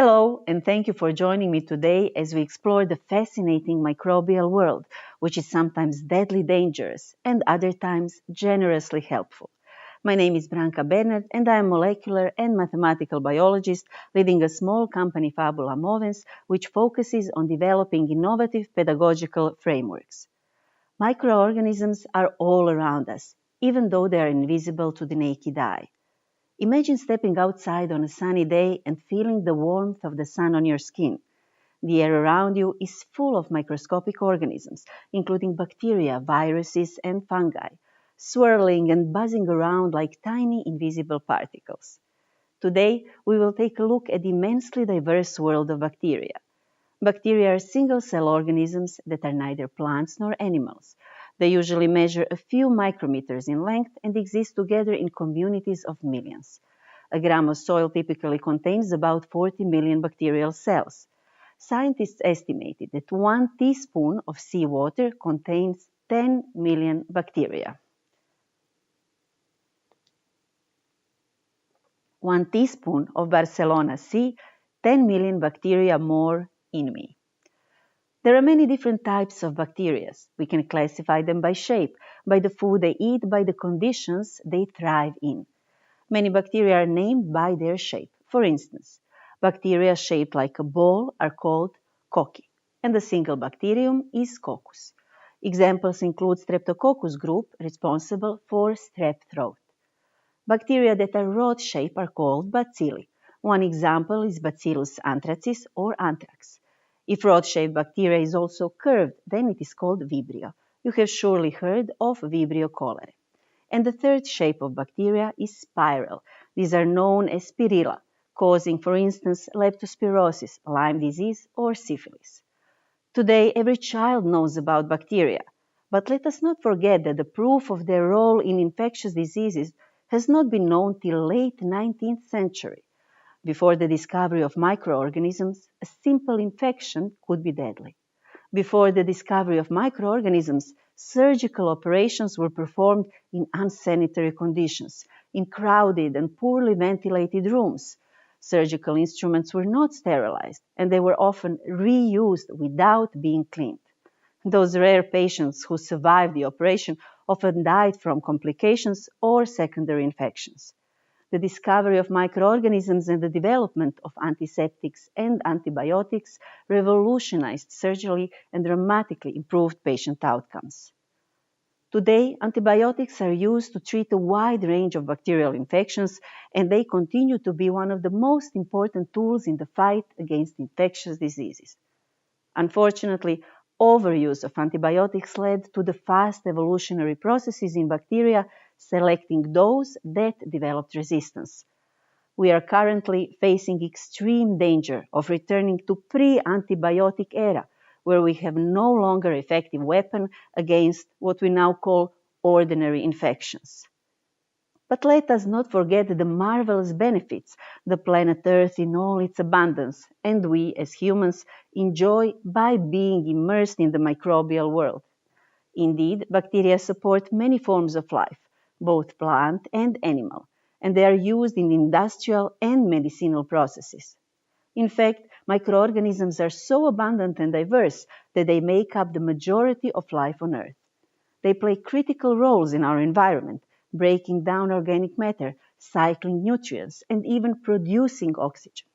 Hello, and thank you for joining me today as we explore the fascinating microbial world, which is sometimes deadly dangerous and other times generously helpful. My name is Branka Bernard, and I am a molecular and mathematical biologist leading a small company, Fabula Movens, which focuses on developing innovative pedagogical frameworks. Microorganisms are all around us, even though they are invisible to the naked eye. Imagine stepping outside on a sunny day and feeling the warmth of the sun on your skin. The air around you is full of microscopic organisms, including bacteria, viruses, and fungi, swirling and buzzing around like tiny invisible particles. Today, we will take a look at the immensely diverse world of bacteria. Bacteria are single-cell organisms that are neither plants nor animals. They usually measure a few micrometers in length and exist together in communities of millions. A gram of soil typically contains about 40 million bacterial cells. Scientists estimated that 1 teaspoon of seawater contains 10 million bacteria. 1 teaspoon of Barcelona Sea, 10 million bacteria more in me. There are many different types of bacteria. We can classify them by shape, by the food they eat, by the conditions they thrive in. Many bacteria are named by their shape. For instance, bacteria shaped like a ball are called cocci, and a single bacterium is coccus. Examples include Streptococcus group, responsible for strep throat. Bacteria that are rod-shaped are called bacilli. One example is Bacillus anthracis or anthrax. If rod-shaped bacteria is also curved, then it is called vibrio. You have surely heard of Vibrio cholerae. And the third shape of bacteria is spiral. These are known as spirilla, causing, for instance, leptospirosis, Lyme disease, or syphilis. Today, every child knows about bacteria, but let us not forget that the proof of their role in infectious diseases has not been known till late 19th century. Before the discovery of microorganisms, a simple infection could be deadly. Before the discovery of microorganisms, surgical operations were performed in unsanitary conditions, in crowded and poorly ventilated rooms. Surgical instruments were not sterilized, and they were often reused without being cleaned. Those rare patients who survived the operation often died from complications or secondary infections. The discovery of microorganisms and the development of antiseptics and antibiotics revolutionized surgery and dramatically improved patient outcomes. Today, antibiotics are used to treat a wide range of bacterial infections, and they continue to be one of the most important tools in the fight against infectious diseases. Unfortunately, overuse of antibiotics led to the fast evolutionary processes in bacteria, selecting those that developed resistance. We are currently facing extreme danger of returning to pre-antibiotic era, where we have no longer effective weapon against what we now call ordinary infections. But let us not forget the marvelous benefits the planet Earth in all its abundance, and we as humans enjoy by being immersed in the microbial world. Indeed, bacteria support many forms of life, both plant and animal, and they are used in industrial and medicinal processes. In fact, microorganisms are so abundant and diverse that they make up the majority of life on Earth. They play critical roles in our environment, breaking down organic matter, cycling nutrients, and even producing oxygen.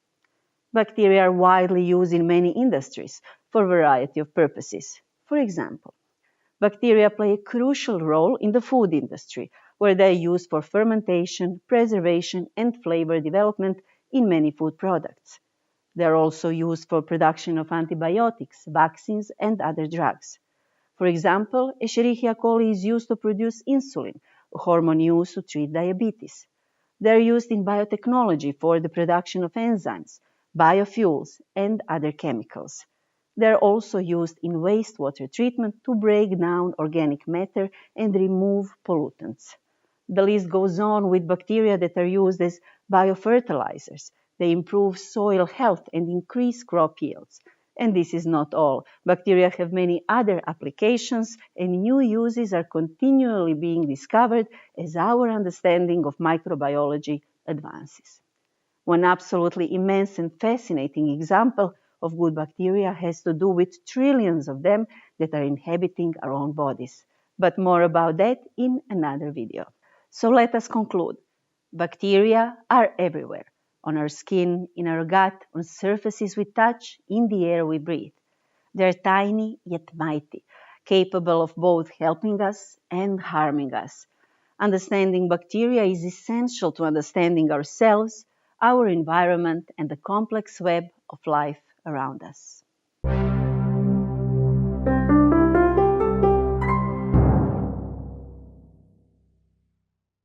Bacteria are widely used in many industries for a variety of purposes. For example, bacteria play a crucial role in the food industry, where they are used for fermentation, preservation, and flavor development in many food products. They are also used for production of antibiotics, vaccines, and other drugs. For example, Escherichia coli is used to produce insulin, a hormone used to treat diabetes. They are used in biotechnology for the production of enzymes, biofuels, and other chemicals. They are also used in wastewater treatment to break down organic matter and remove pollutants. The list goes on with bacteria that are used as biofertilizers. They improve soil health and increase crop yields. And this is not all. Bacteria have many other applications, and new uses are continually being discovered as our understanding of microbiology advances. One absolutely immense and fascinating example of good bacteria has to do with trillions of them that are inhabiting our own bodies. But more about that in another video. So let us conclude. Bacteria are everywhere, on our skin, in our gut, on surfaces we touch, in the air we breathe. They're tiny yet mighty, capable of both helping us and harming us. Understanding bacteria is essential to understanding ourselves, our environment, and the complex web of life around us.